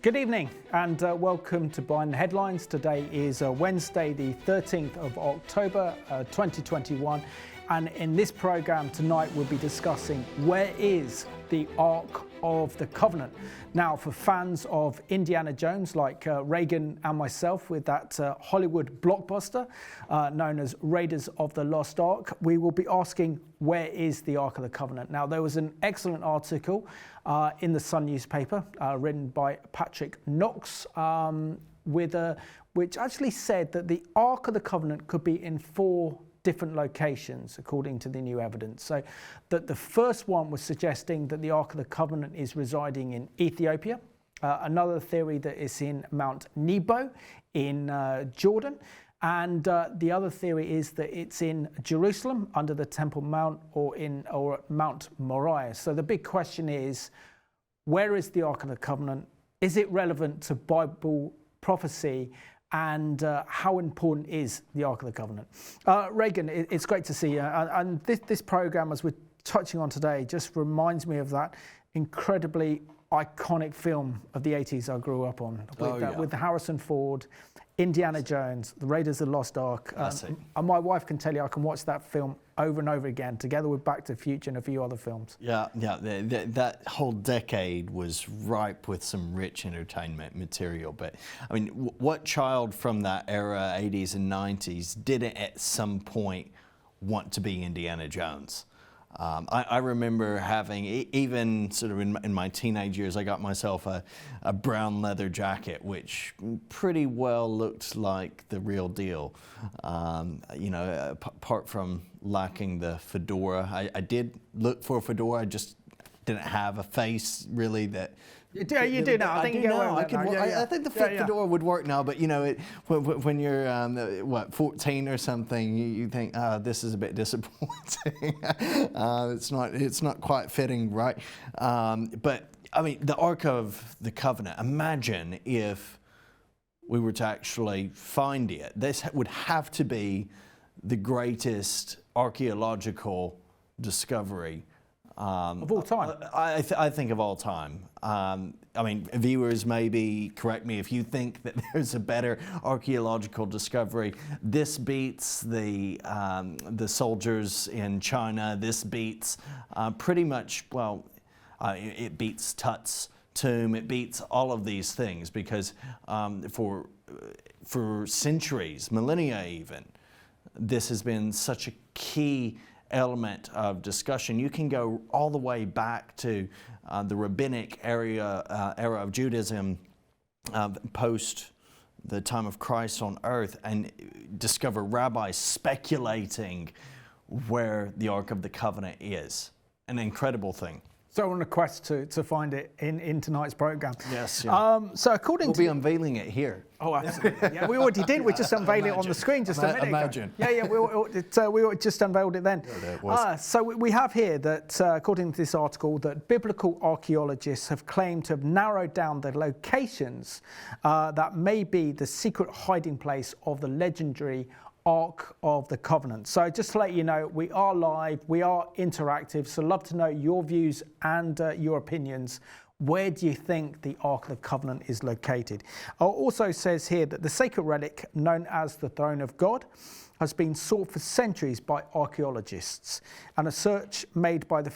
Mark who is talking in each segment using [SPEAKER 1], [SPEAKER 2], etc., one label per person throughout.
[SPEAKER 1] Good evening and welcome to Behind the Headlines. Today is Wednesday the 13th of October 2021, and in this programme tonight we'll be discussing where is the Ark of the Covenant. Now, for fans of Indiana Jones like Regan and myself with that Hollywood blockbuster known as Raiders of the Lost Ark, we will be asking where is the Ark of the Covenant. Now, there was an excellent article in the Sun newspaper written by Patrick Knox which actually said that the Ark of the Covenant could be in 4 different locations according to the new evidence. So that the first one was suggesting that the Ark of the Covenant is residing in Ethiopia, another theory that it's in Mount Nebo in Jordan, and the other theory is that it's in Jerusalem under the Temple Mount or Mount Moriah. So the big question is, where is the Ark of the Covenant? Is it relevant to Bible prophecy? And how important is the Ark of the Covenant? Regan, it's great to see you. And this programme, as we're touching on today, just reminds me of that incredibly iconic film of the 80s I grew up on with Harrison Ford, Indiana Jones, the Raiders of the Lost Ark. And my wife can tell you I can watch that film over and over again, together with Back to the Future and a few other films.
[SPEAKER 2] That whole decade was ripe with some rich entertainment material. But I mean, what child from that era, 80s and 90s, didn't at some point want to be Indiana Jones? I remember having, even sort of in my teenage years, I got myself a brown leather jacket, which pretty well looked like the real deal. Apart from lacking the fedora. I did look for a fedora, I just didn't have a face really that...
[SPEAKER 1] You do now. I
[SPEAKER 2] think the fedora would work now, but when you're 14 or something, you think, this is a bit disappointing. It's not quite fitting, right? But I mean, the Ark of the Covenant. Imagine if we were to actually find it. This would have to be the greatest archaeological discovery
[SPEAKER 1] of all time.
[SPEAKER 2] I think of all time. I mean, viewers maybe correct me if you think that there's a better archaeological discovery. This beats the soldiers in China. This beats pretty much, it beats Tut's tomb. It beats all of these things because for centuries, millennia even, this has been such a key element of discussion. You can go all the way back to the rabbinic era of Judaism post the time of Christ on earth and discover rabbis speculating where the Ark of the Covenant is. An incredible thing.
[SPEAKER 1] So on a quest to find it in tonight's programme.
[SPEAKER 2] Yes. Yeah.
[SPEAKER 1] So according
[SPEAKER 2] we'll be unveiling it here.
[SPEAKER 1] Oh, absolutely. Yeah, we already did. We just unveiled it on the screen just a minute
[SPEAKER 2] ago.
[SPEAKER 1] We just unveiled it then. So we have here that, according to this article, that biblical archaeologists have claimed to have narrowed down the locations that may be the secret hiding place of the legendary Ark of the Covenant. So just to let you know, we are live, we are interactive, so love to know your views and your opinions. Where do you think the Ark of the Covenant is located? It also says here that the sacred relic known as the Throne of God has been sought for centuries by archaeologists, and a search made by the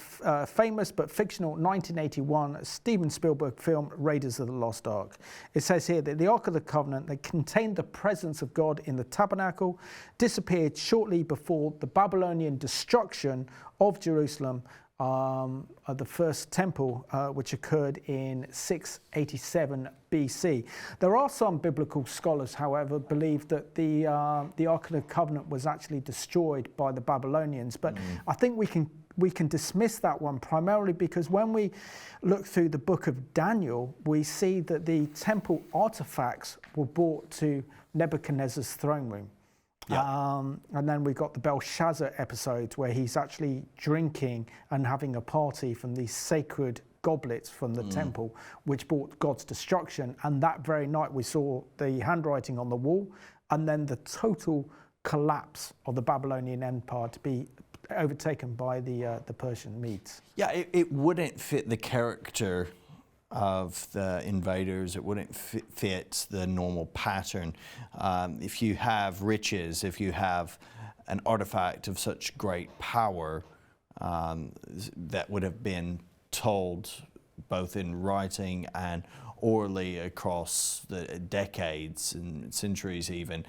[SPEAKER 1] famous but fictional 1981 Steven Spielberg film Raiders of the Lost Ark. It says here that the Ark of the Covenant that contained the presence of God in the tabernacle disappeared shortly before the Babylonian destruction of Jerusalem the first temple, which occurred in 687 BC. There are some biblical scholars, however, believe that the Ark of the Covenant was actually destroyed by the Babylonians, but I think we can dismiss that one primarily because when we look through the book of Daniel, we see that the temple artifacts were brought to Nebuchadnezzar's throne room. Yeah. And then we've got the Belshazzar episodes where he's actually drinking and having a party from these sacred goblets from the temple, which brought God's destruction. And that very night we saw the handwriting on the wall and then the total collapse of the Babylonian Empire to be overtaken by the Persian Medes.
[SPEAKER 2] Yeah, it wouldn't fit the character of the invaders. It wouldn't fit the normal pattern. If you have riches, if you have an artifact of such great power, that would have been told both in writing and orally across the decades and centuries even,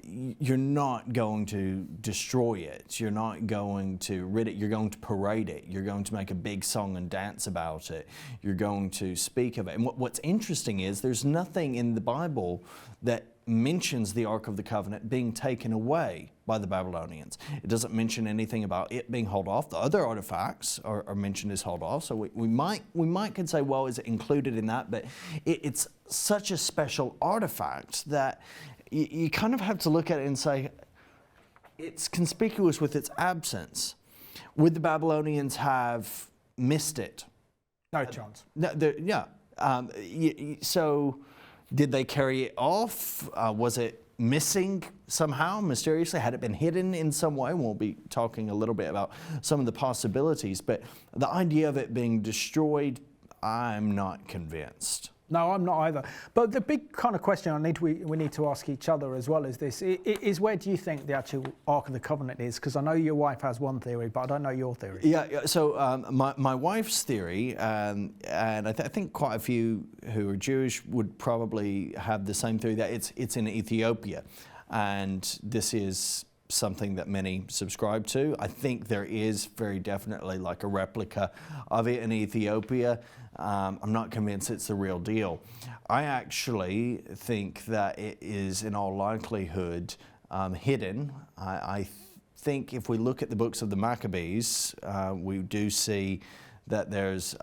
[SPEAKER 2] you're not going to destroy it. You're not going to rid it. You're going to parade it. You're going to make a big song and dance about it. You're going to speak of it. And what's interesting is there's nothing in the Bible that mentions the Ark of the Covenant being taken away by the Babylonians. It doesn't mention anything about it being hauled off. The other artifacts are mentioned as hauled off. So we might could say, well, is it included in that? But it's such a special artifact that you kind of have to look at it and say, it's conspicuous with its absence. Would the Babylonians have missed it?
[SPEAKER 1] No chance.
[SPEAKER 2] So did they carry it off? Was it missing somehow, mysteriously? Had it been hidden in some way? We'll be talking a little bit about some of the possibilities, but the idea of it being destroyed, I'm not convinced.
[SPEAKER 1] No, I'm not either. But the big kind of question we need to ask each other as well is this, is where do you think the actual Ark of the Covenant is? Because I know your wife has one theory, but I don't know your theory.
[SPEAKER 2] Yeah, so my wife's theory, and I think quite a few who are Jewish would probably have the same theory, that it's in Ethiopia. And this is something that many subscribe to. I think there is very definitely like a replica of it in Ethiopia. I'm not convinced it's the real deal. I actually think that it is in all likelihood hidden. I think if we look at the books of the Maccabees, we do see that there's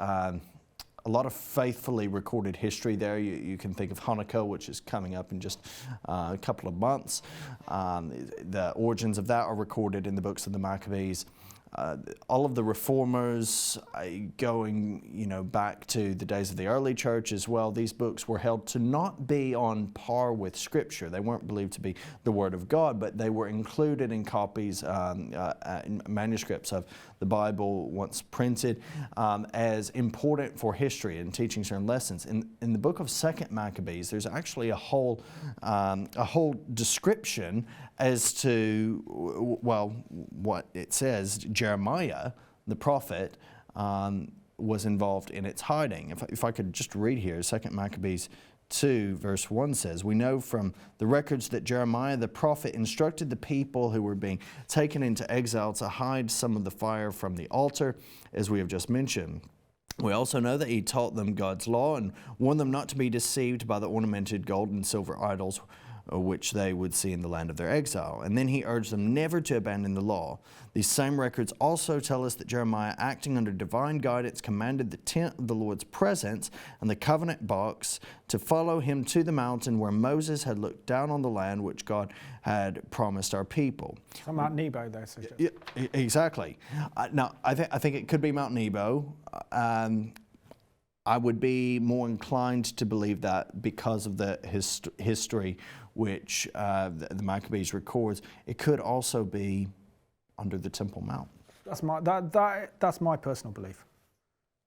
[SPEAKER 2] a lot of faithfully recorded history there. You can think of Hanukkah, which is coming up in just a couple of months. The origins of that are recorded in the books of the Maccabees. All of the reformers going, back to the days of the early church as well, these books were held to not be on par with Scripture. They weren't believed to be the Word of God, but they were included in copies, in manuscripts of the Bible once printed, as important for history and teaching certain lessons. In the book of 2nd Maccabees, there's actually a whole description as to, what it says. Jeremiah, the prophet, was involved in its hiding. If I could just read here, 2nd Maccabees 2, verse 1 says, "We know from the records that Jeremiah the prophet instructed the people who were being taken into exile to hide some of the fire from the altar, as we have just mentioned. We also know that he taught them God's law and warned them not to be deceived by the ornamented gold and silver idols which they would see in the land of their exile. And then he urged them never to abandon the law. These same records also tell us that Jeremiah, acting under divine guidance, commanded the tent of the Lord's presence and the covenant box to follow him to the mountain where Moses had looked down on the land which God had promised our people."
[SPEAKER 1] Mount Nebo, though.
[SPEAKER 2] Yeah, exactly. Now, I think it could be Mount Nebo. I would be more inclined to believe that because of the history which the Maccabees records. It could also be under the Temple Mount.
[SPEAKER 1] That's my personal belief.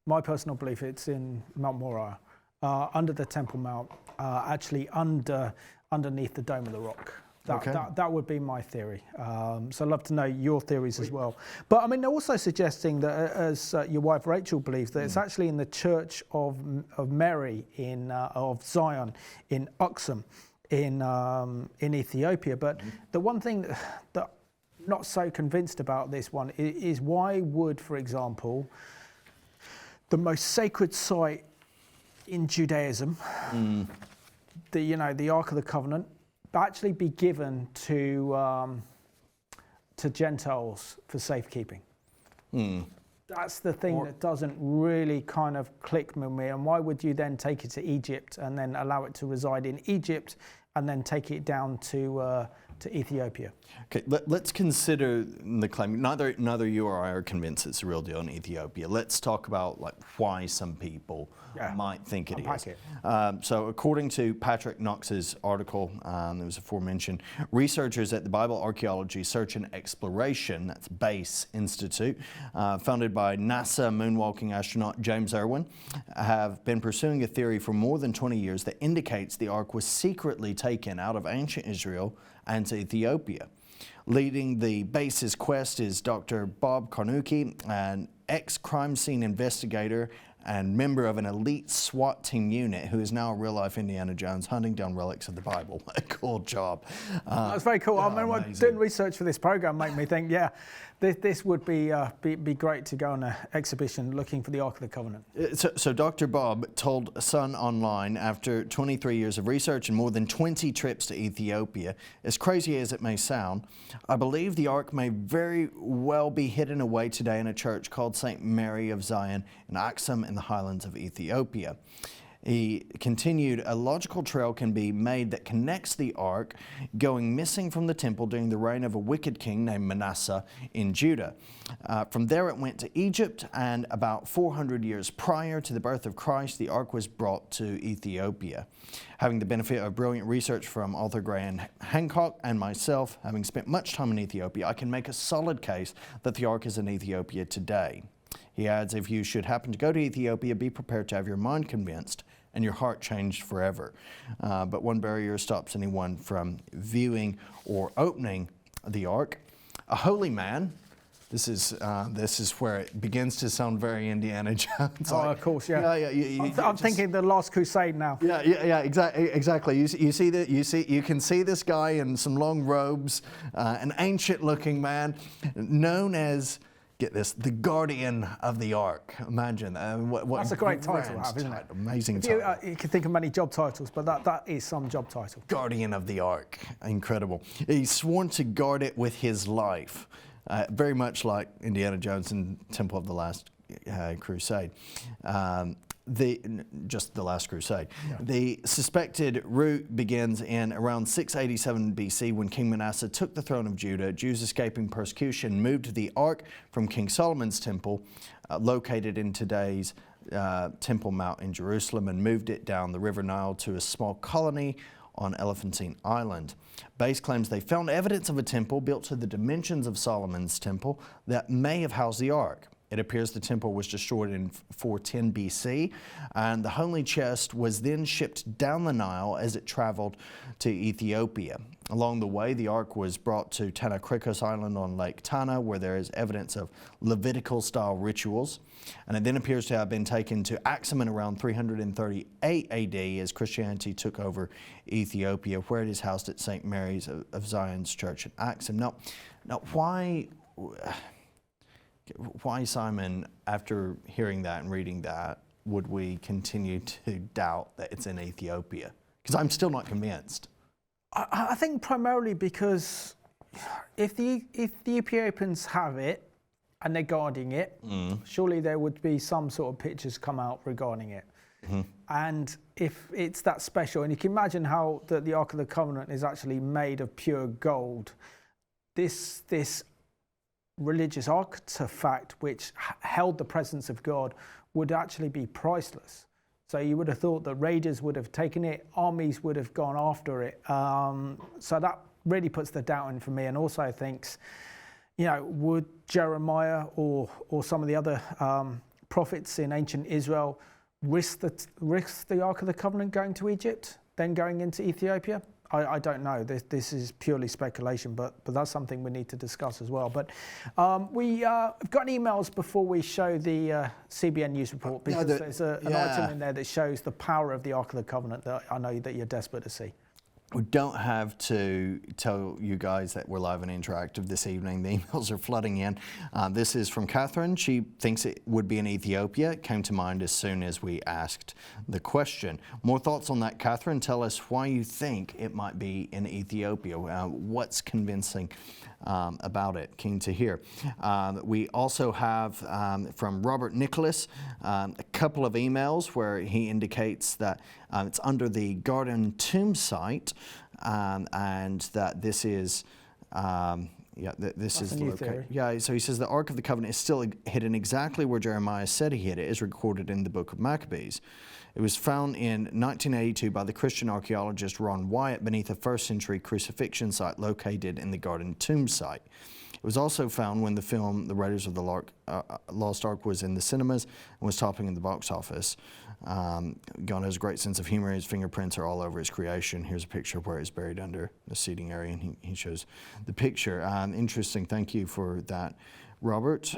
[SPEAKER 1] My personal belief, it's in Mount Moriah, under the Temple Mount, actually underneath the Dome of the Rock. That would be my theory. So I'd love to know your theories as well. But I mean, they're also suggesting that, as your wife Rachel believes, that it's actually in the Church of Mary of Zion in Uxum in Ethiopia. But the one thing that not so convinced about this one is why would, for example, the most sacred site in Judaism, the Ark of the Covenant, actually be given to Gentiles for safekeeping? That's the thing that doesn't really kind of click with me. And why would you then take it to Egypt and then allow it to reside in Egypt and then take it down to Ethiopia?
[SPEAKER 2] Okay, let's consider the claim. Neither you or I are convinced it's a real deal in Ethiopia. Let's talk about like why some people might think it is. So according to Patrick Knox's article, that was aforementioned, researchers at the Bible Archaeology Search and Exploration, that's BASE Institute, founded by NASA moonwalking astronaut James Irwin, have been pursuing a theory for more than 20 years that indicates the Ark was secretly taken out of ancient Israel and to Ethiopia. Leading the base's quest is Dr. Bob Carnucci, an ex-crime scene investigator and member of an elite SWAT team unit who is now a real-life Indiana Jones hunting down relics of the Bible. What a cool job.
[SPEAKER 1] That's very cool. I mean, doing research for this program made me think, this would be great to go on an exhibition looking for the Ark of the Covenant.
[SPEAKER 2] So Dr. Bob told Sun Online after 23 years of research and more than 20 trips to Ethiopia, as crazy as it may sound, I believe the Ark may very well be hidden away today in a church called St. Mary of Zion in Axum in the highlands of Ethiopia. He continued, a logical trail can be made that connects the Ark going missing from the temple during the reign of a wicked king named Manasseh in Judah. From there it went to Egypt, and about 400 years prior to the birth of Christ, the Ark was brought to Ethiopia. Having the benefit of brilliant research from Arthur Gray Hancock and myself, having spent much time in Ethiopia, I can make a solid case that the Ark is in Ethiopia today. He adds, if you should happen to go to Ethiopia, be prepared to have your mind convinced and your heart changed forever. But one barrier stops anyone from viewing or opening the Ark. A holy man. This is where it begins to sound very Indiana Jones.
[SPEAKER 1] Of course, yeah. I'm thinking the Last Crusade now.
[SPEAKER 2] Yeah, exactly. You can see this guy in some long robes, an ancient-looking man, known as, get this, the guardian of the Ark. Imagine what
[SPEAKER 1] that's a great title to have, isn't it?
[SPEAKER 2] Amazing title.
[SPEAKER 1] You can think of many job titles, but that is some job title.
[SPEAKER 2] Guardian of the Ark. Incredible. He's sworn to guard it with his life. Very much like Indiana Jones and Temple of the Last Crusade. Just the Last Crusade. Yeah. The suspected route begins in around 687 BC when King Manasseh took the throne of Judah. Jews escaping persecution moved the Ark from King Solomon's temple, located in today's Temple Mount in Jerusalem, and moved it down the River Nile to a small colony on Elephantine Island. Base claims they found evidence of a temple built to the dimensions of Solomon's temple that may have housed the Ark. It appears the temple was destroyed in 410 BC, and the holy chest was then shipped down the Nile as it traveled to Ethiopia. Along the way, the Ark was brought to Tanakrikos Island on Lake Tana, where there is evidence of Levitical-style rituals, and it then appears to have been taken to Axum in around 338 AD as Christianity took over Ethiopia, where it is housed at St. Mary's of Zion's Church in Axum. Now, why, Simon, after hearing that and reading that, would we continue to doubt that it's in Ethiopia? Because I'm still not convinced.
[SPEAKER 1] I think primarily because if the Ethiopians have it and they're guarding it, surely there would be some sort of pictures come out regarding it. Mm-hmm. And if it's that special, and you can imagine how the Ark of the Covenant is actually made of pure gold, this religious artifact which held the presence of God would actually be priceless. So you would have thought that raiders would have taken it, armies would have gone after it. So that really puts the doubt in for me, and also thinks, would Jeremiah or some of the other prophets in ancient Israel risk the Ark of the Covenant going to Egypt, then going into Ethiopia? I don't know. This is purely speculation, but that's something we need to discuss as well. But we've got emails before we show the CBN News report, because there's an item in there that shows the power of the Ark of the Covenant that I know that you're desperate to see.
[SPEAKER 2] We don't have to tell you guys that we're live and interactive this evening. The emails are flooding in. This is from Catherine. She thinks it would be in Ethiopia. It came to mind as soon as we asked the question. More thoughts on that, Catherine? Tell us why you think it might be in Ethiopia. What's convincing about it? Keen to hear. We also have from Robert Nicholas a couple of emails where he indicates that it's under the Garden Tomb site, and that this is this is located. Yeah, so he says the Ark of the Covenant is still hidden exactly where Jeremiah said he hid it, is recorded in the Book of Maccabees. It was found in 1982 by the Christian archaeologist Ron Wyatt beneath a first-century crucifixion site located in the Garden Tomb site. It was also found when the film The Raiders of the Lost Ark was in the cinemas and was topping in the box office. God has a great sense of humor. His fingerprints are all over his creation. Here's a picture of where it's buried under the seating area, and he shows the picture. Interesting. Thank you for that, Robert.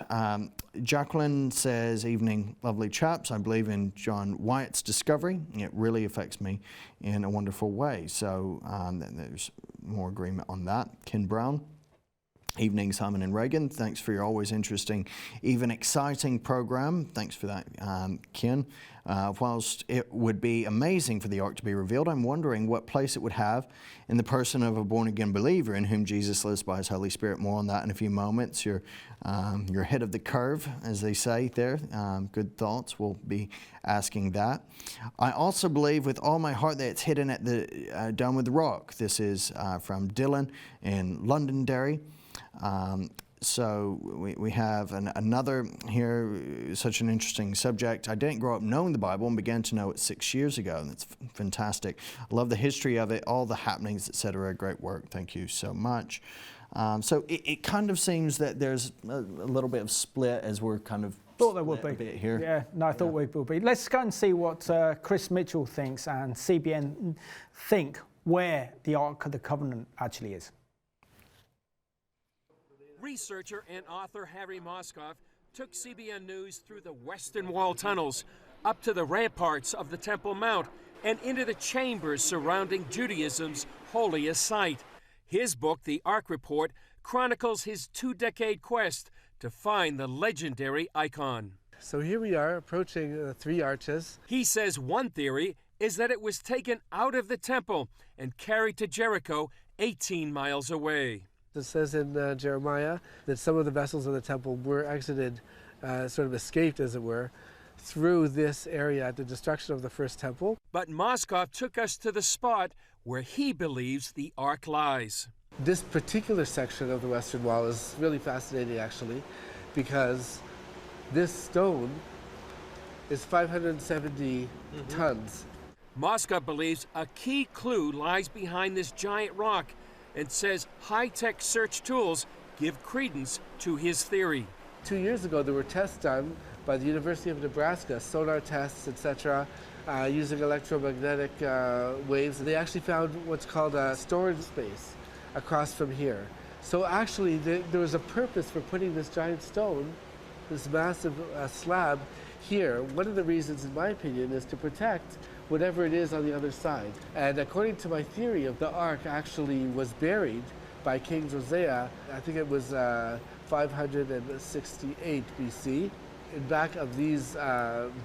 [SPEAKER 2] Jacqueline says, evening, lovely chaps. I believe in John Wyatt's discovery. It really affects me in a wonderful way. So there's more agreement on that. Ken Brown. Evening, Simon and Regan. Thanks for your always interesting, even exciting program. Thanks for that, Ken. Whilst it would be amazing for the Ark to be revealed, I'm wondering what place it would have in the person of a born-again believer in whom Jesus lives by his Holy Spirit. More on that in a few moments. You're ahead of the curve, as they say there. Good thoughts. We'll be asking that. I also believe with all my heart that it's hidden at the Dome of the Rock. This is from Dylan in Londonderry. So we have another here, such an interesting subject. I didn't grow up knowing the Bible and began to know it 6 years ago, and it's fantastic. I love the history of it, all the happenings, etc. Great work. Thank you so much. So it kind of seems that there's a little bit of split as we're kind of
[SPEAKER 1] thought there would be
[SPEAKER 2] a bit here.
[SPEAKER 1] Yeah, no, I thought we would be. Let's go and see what Chris Mitchell thinks and CBN think where the Ark of the Covenant actually is.
[SPEAKER 3] Researcher and author Harry Moskoff took CBN News through the Western Wall tunnels, up to the ramparts of the Temple Mount, and into the chambers surrounding Judaism's holiest site. His book, The Ark Report, chronicles his two-decade quest to find the legendary icon.
[SPEAKER 4] So here we are approaching the three arches.
[SPEAKER 3] He says one theory is that it was taken out of the temple and carried to Jericho 18 miles away.
[SPEAKER 4] It says in Jeremiah that some of the vessels of the temple were exited, sort of escaped, as it were, through this area at the destruction of the first temple.
[SPEAKER 3] But Moskoff took us to the spot where he believes the Ark lies.
[SPEAKER 4] This particular section of the Western Wall is really fascinating, actually, because this stone is 570 tons.
[SPEAKER 3] Moskoff believes a key clue lies behind this giant rock, and says high-tech search tools give credence to his theory.
[SPEAKER 4] 2 years ago, there were tests done by the University of Nebraska, sonar tests, etc., using electromagnetic waves. And they actually found what's called a storage space across from here. So actually, there was a purpose for putting this giant stone, this massive slab, here. One of the reasons, in my opinion, is to protect whatever it is on the other side. And according to my theory of the Ark actually was buried by King Josiah, I think it was 568 BC, in back of these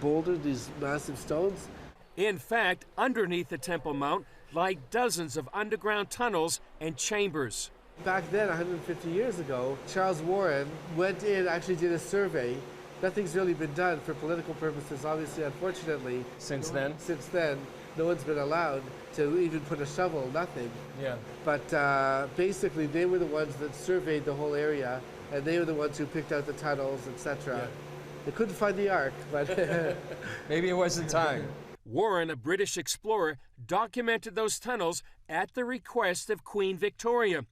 [SPEAKER 4] boulders, these massive stones.
[SPEAKER 3] In fact, underneath the Temple Mount lie dozens of underground tunnels and chambers.
[SPEAKER 4] Back then, 150 years ago, Charles Warren went in, actually did a survey. Nothing's really been done for political purposes, obviously, unfortunately.
[SPEAKER 5] Since then,
[SPEAKER 4] no one's been allowed to even put a shovel, nothing.
[SPEAKER 5] Yeah.
[SPEAKER 4] But basically, they were the ones that surveyed the whole area, and they were the ones who picked out the tunnels, etc. Yeah. They couldn't find the Ark, but
[SPEAKER 5] maybe it wasn't time.
[SPEAKER 3] Warren, a British explorer, documented those tunnels at the request of Queen Victoria,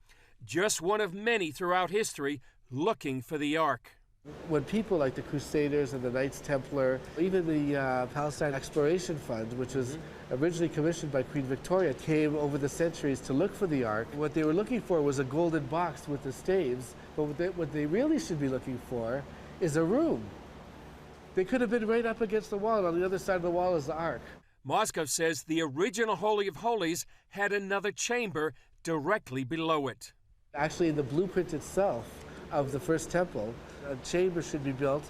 [SPEAKER 3] just one of many throughout history looking for the Ark.
[SPEAKER 4] When people like the Crusaders and the Knights Templar, even the Palestine Exploration Fund, which was originally commissioned by Queen Victoria, came over the centuries to look for the Ark, what they were looking for was a golden box with the staves, but what they really should be looking for is a room. They could have been right up against the wall, and on the other side of the wall is the Ark.
[SPEAKER 3] Moskov says the original Holy of Holies had another chamber directly below it.
[SPEAKER 4] Actually, in the blueprint itself of the first temple, a chamber should be built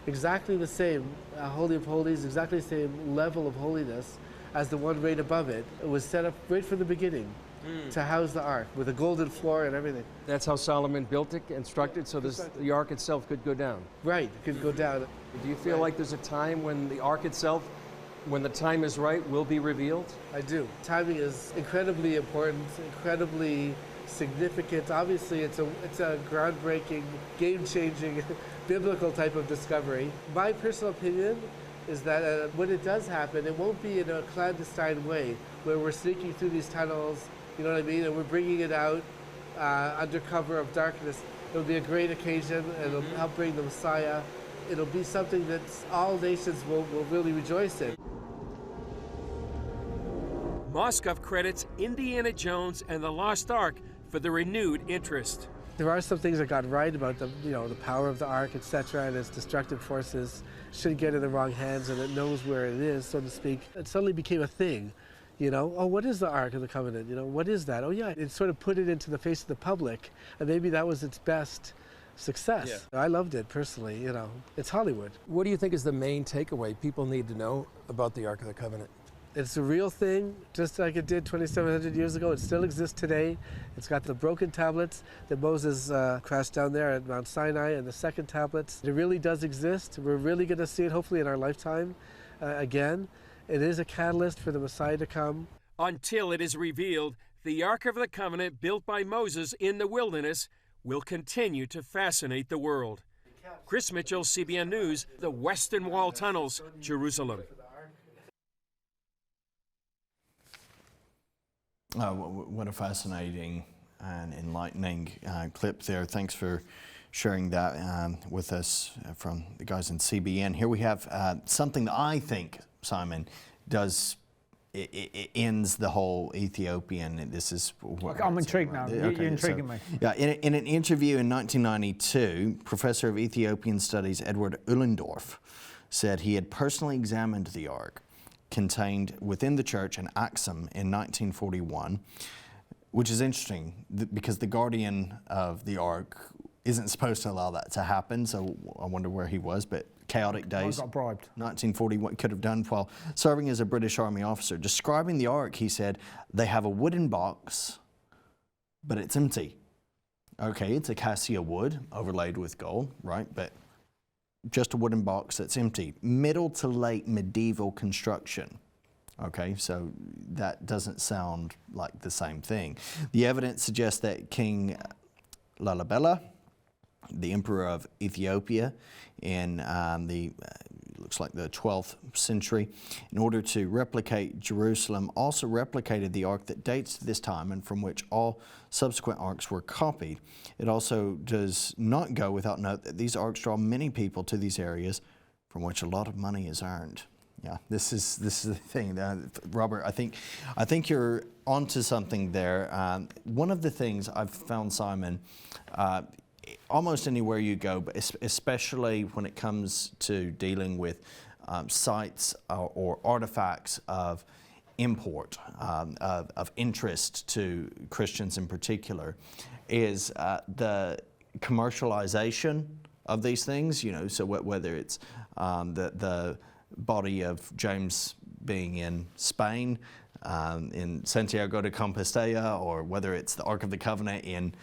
[SPEAKER 4] exactly the same, Holy of Holies, exactly the same level of holiness as the one right above it. It was set up right from the beginning to house the ark with a golden floor and everything.
[SPEAKER 5] That's how Solomon built it, constructed, so the ark itself could go down.
[SPEAKER 4] Right, it could go down.
[SPEAKER 5] Do you feel like there's a time when the ark itself, when the time is right, will be revealed?
[SPEAKER 4] I do. Timing is incredibly important, incredibly significant. Obviously, it's a groundbreaking, game-changing, biblical type of discovery. My personal opinion is that when it does happen, it won't be in a clandestine way where we're sneaking through these tunnels, you know what I mean, and we're bringing it out under cover of darkness. It'll be a great occasion, and it'll help bring the Messiah. It'll be something that all nations will really rejoice in.
[SPEAKER 3] Moskov credits Indiana Jones and the Lost Ark for the renewed interest.
[SPEAKER 4] There are some things that got right about the power of the ark, etc., and its destructive forces shouldn't get in the wrong hands, and it knows where it is, so to speak. It suddenly became a thing. Oh, what is the Ark of the Covenant? What is that? Oh, yeah, it sort of put it into the face of the public, and maybe that was its best success. Yeah. I loved it personally. It's Hollywood.
[SPEAKER 5] What do you think is the main takeaway people need to know about the Ark of the Covenant?
[SPEAKER 4] It's a real thing, just like it did 2,700 years ago. It still exists today. It's got the broken tablets that Moses crashed down there at Mount Sinai, and the second tablets. It really does exist. We're really going to see it, hopefully, in our lifetime again. It is a catalyst for the Messiah to come.
[SPEAKER 3] Until it is revealed, the Ark of the Covenant built by Moses in the wilderness will continue to fascinate the world. Chris Mitchell, CBN News, the Western Wall Tunnels, Jerusalem.
[SPEAKER 2] What a fascinating and enlightening clip there. Thanks for sharing that with us from the guys in CBN. Here we have something that I think, Simon, does it ends the whole Ethiopian. This is
[SPEAKER 1] I'm intrigued now.
[SPEAKER 2] Okay,
[SPEAKER 1] You're intriguing me.
[SPEAKER 2] Yeah, in an interview in 1992, Professor of Ethiopian Studies Edward Ullendorf said he had personally examined the Ark contained within the church in Axum in 1941, which is interesting because the guardian of the Ark isn't supposed to allow that to happen, so I wonder where he was, but chaotic days.
[SPEAKER 1] I got bribed.
[SPEAKER 2] 1941 could have done while serving as a British Army officer. Describing the Ark, he said, they have a wooden box, but it's empty. Okay, it's acacia wood overlaid with gold, right? But just a wooden box that's empty. Middle to late medieval construction. Okay, so that doesn't sound like the same thing. The evidence suggests that King Lalibela, the emperor of Ethiopia in looks like the 12th century, in order to replicate Jerusalem, also replicated the ark that dates to this time and from which all subsequent arks were copied. It also does not go without note that these arks draw many people to these areas from which a lot of money is earned. Yeah, this is the thing, Robert. I think you're onto something there. One of the things I've found, Simon, almost anywhere you go, but especially when it comes to dealing with sites or artifacts of import, of interest to Christians in particular, is the commercialization of these things. So whether it's the body of James being in Spain, in Santiago de Compostela, or whether it's the Ark of the Covenant in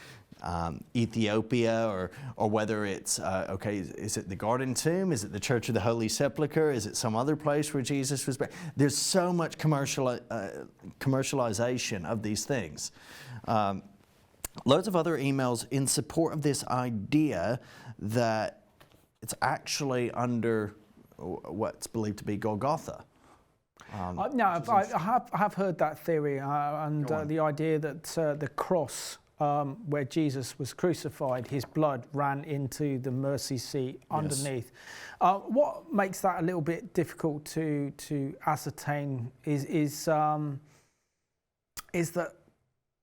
[SPEAKER 2] Ethiopia, or whether it's, is it the Garden Tomb? Is it the Church of the Holy Sepulchre? Is it some other place where Jesus was buried? There's so much commercialization of these things. Loads of other emails in support of this idea that it's actually under what's believed to be Golgotha.
[SPEAKER 1] No, I have heard that theory, and the idea that the cross where Jesus was crucified, his blood ran into the mercy seat underneath. Yes. What makes that a little bit difficult to ascertain is that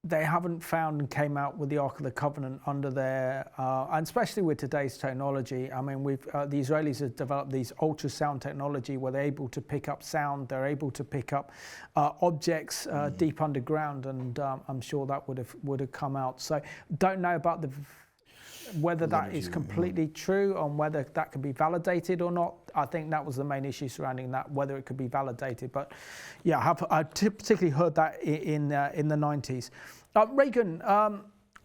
[SPEAKER 1] they haven't found and came out with the Ark of the Covenant under their, and especially with today's technology. I mean, the Israelis have developed these ultrasound technology where they're able to pick up sound, they're able to pick up objects deep underground, and I'm sure that would have come out. So don't know about whether that is completely true and whether that can be validated or not. I think that was the main issue surrounding that, whether it could be validated. But yeah, I particularly heard that in the 90s. Regan,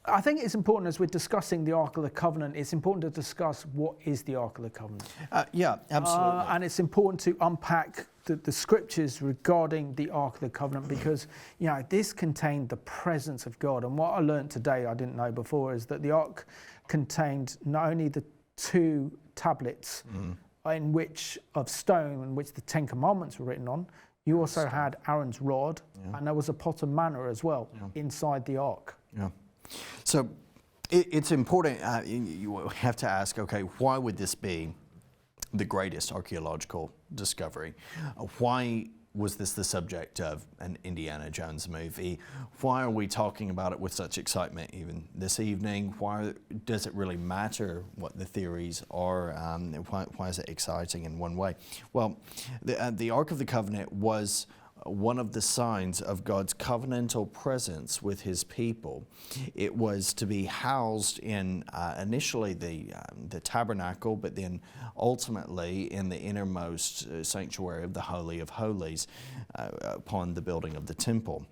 [SPEAKER 1] I think it's important as we're discussing the Ark of the Covenant, it's important to discuss what is the Ark of the Covenant.
[SPEAKER 2] Yeah, absolutely.
[SPEAKER 1] And it's important to unpack the scriptures regarding the Ark of the Covenant, because this contained the presence of God. And what I learned today, I didn't know before, is that the Ark contained not only the 2 tablets of stone in which the 10 Commandments were written on, you also had Aaron's rod, and there was a pot of manna as well inside the Ark.
[SPEAKER 2] Yeah. So it's important, you have to ask, okay, why would this be the greatest archaeological discovery? Why was this the subject of an Indiana Jones movie? Why are we talking about it with such excitement even this evening? Why does it really matter what the theories are? Why is it exciting in one way? Well, the Ark of the Covenant was one of the signs of God's covenantal presence with his people. It was to be housed in initially the tabernacle, but then ultimately in the innermost sanctuary of the Holy of Holies upon the building of the temple.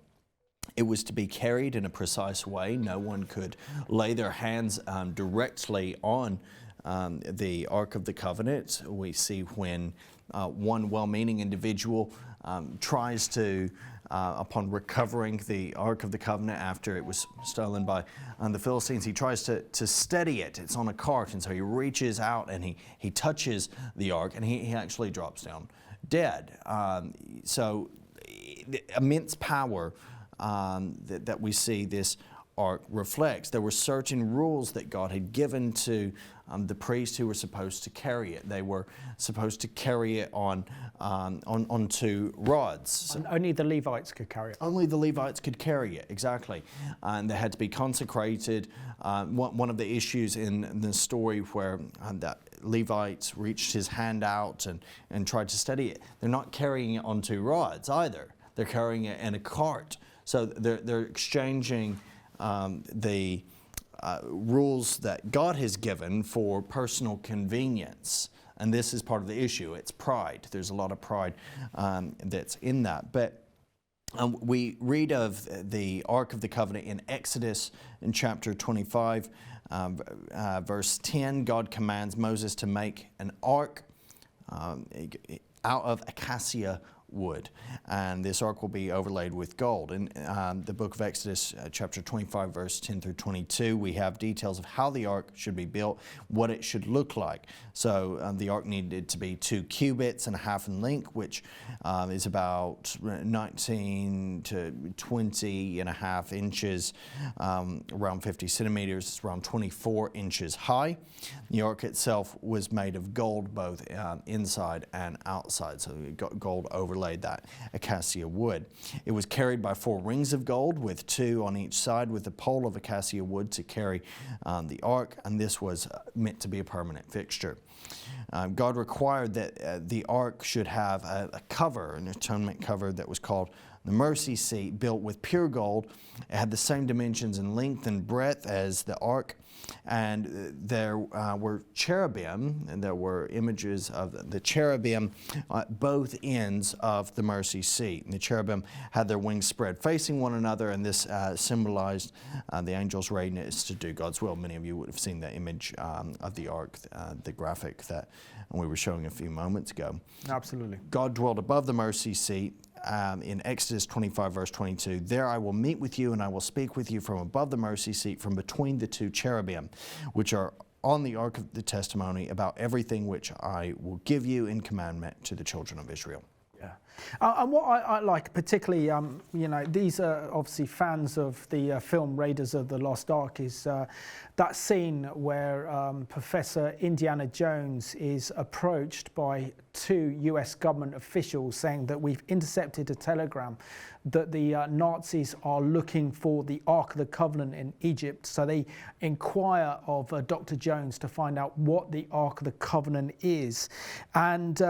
[SPEAKER 2] It was to be carried in a precise way. No one could lay their hands directly on the Ark of the Covenant. We see when one well-meaning individual tries to, upon recovering the Ark of the Covenant after it was stolen by the Philistines, he tries to steady it. It's on a cart, and so he reaches out and he touches the Ark, and he actually drops down dead. So immense power that we see this Ark reflects. There were certain rules that God had given to the priests who were supposed to carry it. They were supposed to carry it onto rods.
[SPEAKER 1] And only the Levites could carry it.
[SPEAKER 2] Only the Levites could carry it, exactly. And they had to be consecrated. One of the issues in the story where that Levite reached his hand out and tried to steady it, they're not carrying it onto rods either. They're carrying it in a cart. So they're exchanging the rules that God has given for personal convenience. And this is part of the issue. It's pride. There's a lot of pride that's in that. But we read of the Ark of the Covenant in Exodus in chapter 25, verse 10. God commands Moses to make an ark out of acacia wood, and this ark will be overlaid with gold. In the book of Exodus, chapter 25, verse 10 through 22, we have details of how the ark should be built, what it should look like. So the ark needed to be 2 cubits and a half in length, which is about 19 to 20 and a half inches, around 50 centimeters. It's around 24 inches high. The ark itself was made of gold, both inside and outside. So we got gold overlaid that acacia wood. It was carried by 4 rings of gold with 2 on each side, with a pole of acacia wood to carry the ark, and this was meant to be a permanent fixture. God required that the ark should have a cover, an atonement cover that was called the mercy seat, built with pure gold. It had the same dimensions in length and breadth as the ark, and there were cherubim, and there were images of the cherubim at both ends of the mercy seat. And the cherubim had their wings spread facing one another, and this symbolized the angel's readiness to do God's will. Many of you would have seen the image of the ark, the graphic that we were showing a few moments ago.
[SPEAKER 1] Absolutely.
[SPEAKER 2] God dwelled above the mercy seat. In Exodus 25, verse 22, there I will meet with you, and I will speak with you from above the mercy seat, from between the 2 cherubim, which are on the ark of the testimony, about everything which I will give you in commandment to the children of Israel.
[SPEAKER 1] Yeah. And what I like particularly, you know, these are obviously fans of the film Raiders of the Lost Ark, is that scene where Professor Indiana Jones is approached by 2 US government officials saying that we've intercepted a telegram that the Nazis are looking for the Ark of the Covenant in Egypt. So they inquire of Dr. Jones to find out what the Ark of the Covenant is. And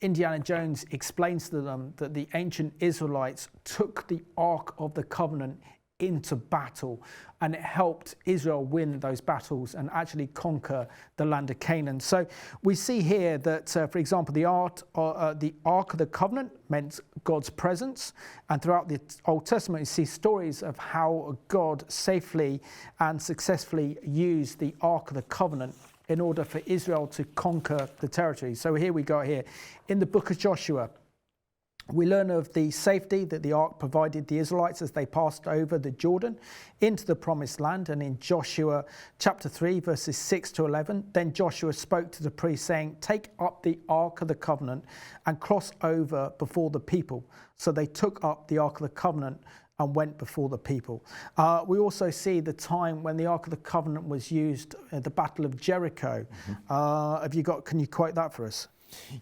[SPEAKER 1] Indiana Jones explains to them that the ancient Israelites took the Ark of the Covenant into battle, and it helped Israel win those battles and actually conquer the land of Canaan. So we see here that, for example, the Ark of the Covenant meant God's presence, and throughout the Old Testament you see stories of how God safely and successfully used the Ark of the Covenant in order for Israel to conquer the territory. So here we go here. In the book of Joshua, we learn of the safety that the ark provided the Israelites as they passed over the Jordan into the promised land. And in Joshua chapter 3, verses 6 to 11, then Joshua spoke to the priests saying, take up the ark of the covenant and cross over before the people. So they took up the ark of the covenant and went before the people. We also see the time when the Ark of the Covenant was used at the Battle of Jericho. Can you quote that for us?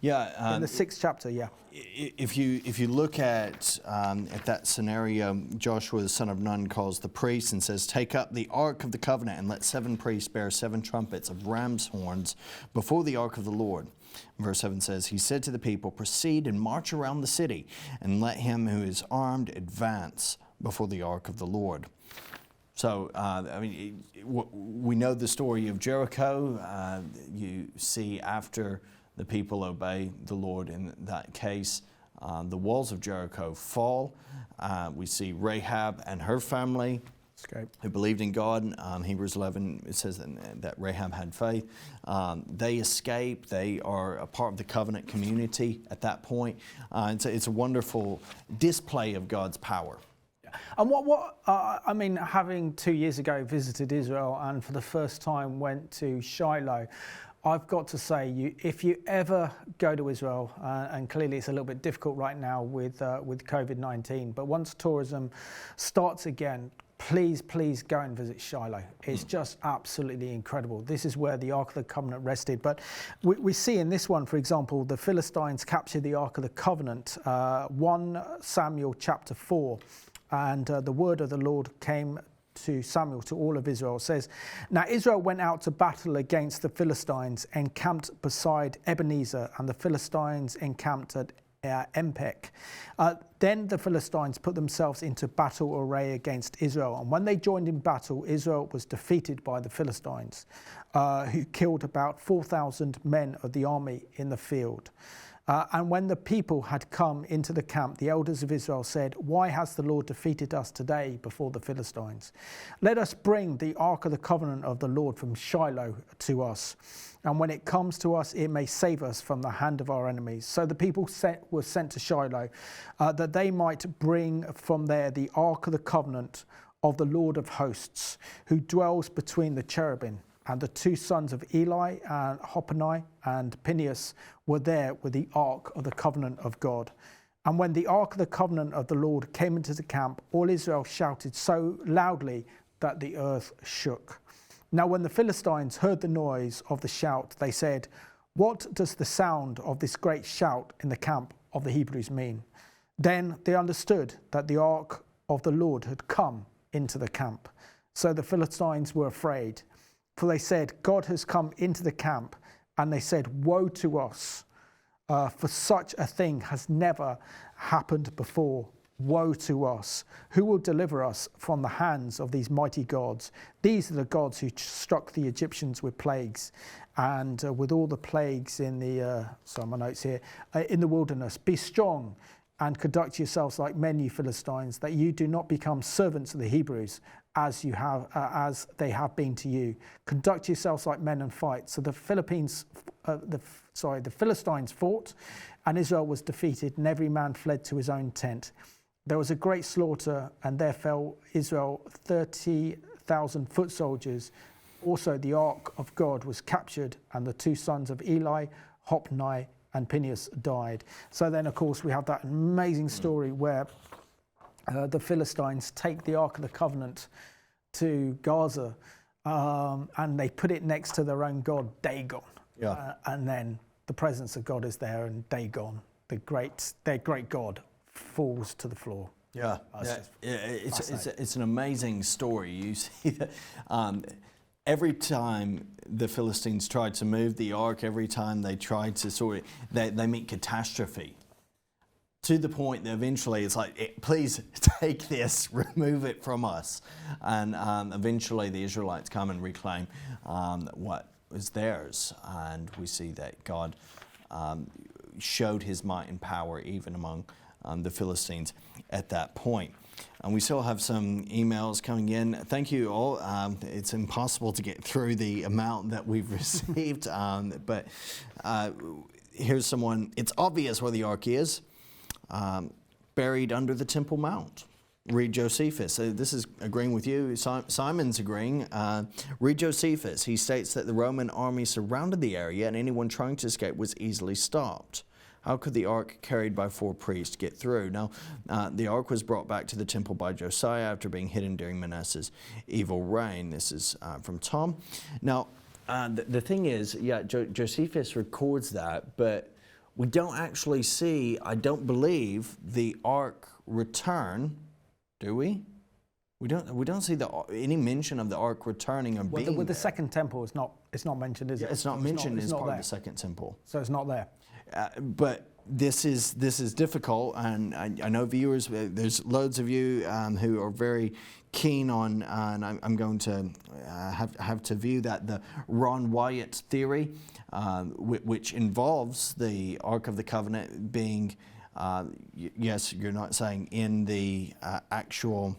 [SPEAKER 2] Yeah.
[SPEAKER 1] In the 6th chapter, yeah.
[SPEAKER 2] If you look at that scenario, Joshua the son of Nun calls the priests and says, take up the Ark of the Covenant and let 7 priests bear 7 trumpets of ram's horns before the Ark of the Lord. Verse 7 says, he said to the people, proceed and march around the city and let him who is armed advance before the Ark of the Lord. So, we know the story of Jericho. You see after the people obey the Lord in that case, the walls of Jericho fall. We see Rahab and her family who believed in God. Hebrews 11, it says that Rahab had faith. They escape. They are a part of the covenant community at that point. It's a wonderful display of God's power.
[SPEAKER 1] And having 2 years ago visited Israel and for the first time went to Shiloh, I've got to say, if you ever go to Israel, and clearly it's a little bit difficult right now with COVID-19, but once tourism starts again, please go and visit Shiloh. It's just absolutely incredible. This is where the Ark of the Covenant rested. But we see in this one, for example, the Philistines captured the Ark of the Covenant, 1 Samuel chapter 4. And the word of the Lord came to Samuel, to all of Israel. It says, now Israel went out to battle against the Philistines, encamped beside Ebenezer, and the Philistines encamped at Empek. Then the Philistines put themselves into battle array against Israel. And when they joined in battle, Israel was defeated by the Philistines, who killed about 4,000 men of the army in the field. And when the people had come into the camp, the elders of Israel said, why has the Lord defeated us today before the Philistines? Let us bring the Ark of the Covenant of the Lord from Shiloh to us. And when it comes to us, it may save us from the hand of our enemies. So the people were sent to Shiloh, that they might bring from there the Ark of the Covenant of the Lord of hosts, who dwells between the cherubim. And the 2 sons of Eli, and Hophni and Phinehas, were there with the Ark of the Covenant of God. And when the Ark of the Covenant of the Lord came into the camp, all Israel shouted so loudly that the earth shook. Now when the Philistines heard the noise of the shout, they said, what does the sound of this great shout in the camp of the Hebrews mean? Then they understood that the Ark of the Lord had come into the camp. So the Philistines were afraid. For they said, God has come into the camp. And they said, woe to us, for such a thing has never happened before. Woe to us. Who will deliver us from the hands of these mighty gods? These are the gods who struck the Egyptians with plagues. And with all the plagues in the, my notes here, in the wilderness. Be strong and conduct yourselves like men, you Philistines, that you do not become servants of the Hebrews, as they have been to you. Conduct yourselves like men and fight. So the Philistines fought, and Israel was defeated, and every man fled to his own tent. There was a great slaughter, and there fell Israel 30,000 foot soldiers. Also the ark of God was captured, and the 2 sons of Eli, Hophni, and Phineas died. So then, of course, we have that amazing story where the Philistines take the Ark of the Covenant to Gaza, and they put it next to their own god, Dagon.
[SPEAKER 2] Yeah.
[SPEAKER 1] And then the presence of God is there, and Dagon, their great god, falls to the floor.
[SPEAKER 2] Yeah, it's an amazing story. You see that every time the Philistines tried to move the ark, every time they tried to they meet catastrophe. To the point that eventually it's like, please take this, remove it from us. And eventually the Israelites come and reclaim what was theirs. And we see that God showed his might and power even among the Philistines at that point. And we still have some emails coming in. Thank you all. It's impossible to get through the amount that we've received. But here's someone. It's obvious where the ark is. Buried under the Temple Mount. Read Josephus. This is agreeing with you. Simon's agreeing. Read Josephus. He states that the Roman army surrounded the area and anyone trying to escape was easily stopped. How could the ark carried by 4 priests get through? Now, the ark was brought back to the temple by Josiah after being hidden during Manasseh's evil reign. This is from Tom. Now, the thing is, Josephus records that, but we don't actually see, I don't believe, the ark return, do we? We don't see any mention of the ark returning or being
[SPEAKER 1] with the
[SPEAKER 2] there.
[SPEAKER 1] Second Temple, it's not mentioned, is it?
[SPEAKER 2] It's not mentioned as part
[SPEAKER 1] there.
[SPEAKER 2] of the Second Temple.
[SPEAKER 1] So it's not there.
[SPEAKER 2] But this is difficult, and I know viewers. There's loads of you who are very keen on, and I'm going to have to view that the Ron Wyatt theory, which involves the Ark of the Covenant being, yes, you're not saying in the actual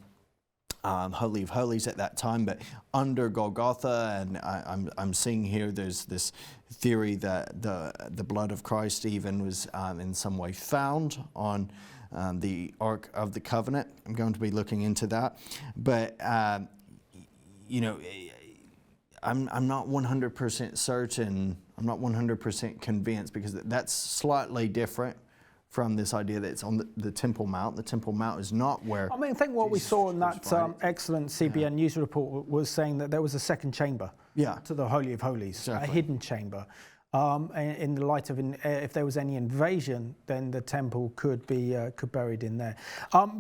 [SPEAKER 2] Holy of Holies at that time, but under Golgotha, and I'm seeing here there's this theory that the blood of Christ even was in some way found on the Ark of the Covenant. I'm going to be looking into that, but you know, I'm not 100% certain. I'm not 100% convinced, because that's slightly different from this idea that it's on the Temple Mount. The Temple Mount is not where...
[SPEAKER 1] I mean, I think what
[SPEAKER 2] Jesus
[SPEAKER 1] we saw in
[SPEAKER 2] was
[SPEAKER 1] that excellent CBN news report was saying that there was a second chamber to the Holy of Holies, a hidden chamber. In the light of if there was any invasion, then the temple could be buried in there.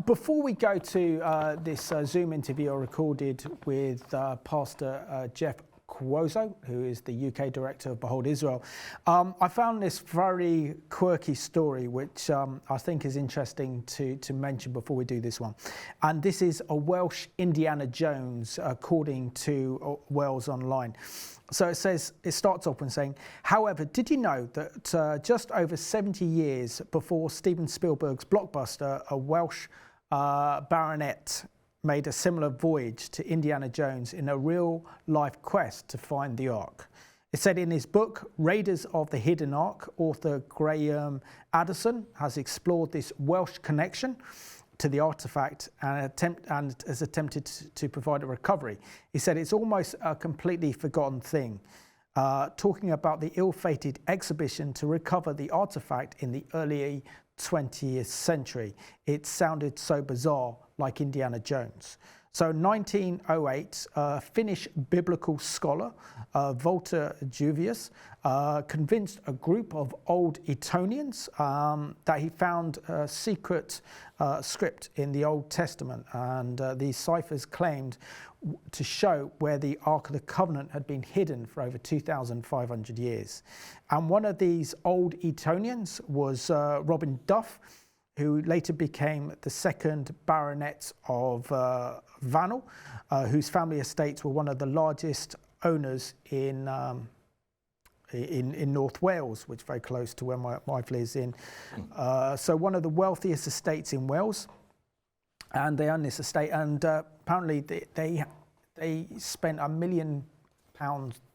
[SPEAKER 1] Before we go to this Zoom interview I recorded with Pastor Jeff Cuozo, who is the UK director of Behold Israel, I found this very quirky story, which I think is interesting to mention before we do this one. And this is a Welsh Indiana Jones, according to Wales Online. So it starts off with saying, however, did you know that just over 70 years before Steven Spielberg's blockbuster, a Welsh baronet made a similar voyage to Indiana Jones in a real-life quest to find the Ark. It said in his book, Raiders of the Hidden Ark, author Graham Addison has explored this Welsh connection to the artifact and has attempted to provide a recovery. He said it's almost a completely forgotten thing, talking about the ill-fated exhibition to recover the artifact in the early 20th century. It sounded so bizarre, like Indiana Jones. So 1908, Finnish biblical scholar Walter Juvius convinced a group of old Etonians that he found a secret script in the Old Testament, and these ciphers claimed to show where the Ark of the Covenant had been hidden for over 2,500 years. And one of these old Etonians was Robin Duff, who later became the second Baronet of Vanel, whose family estates were one of the largest owners in North Wales, which is very close to where my wife lives in. So one of the wealthiest estates in Wales, and they own this estate. And apparently they spent £1 million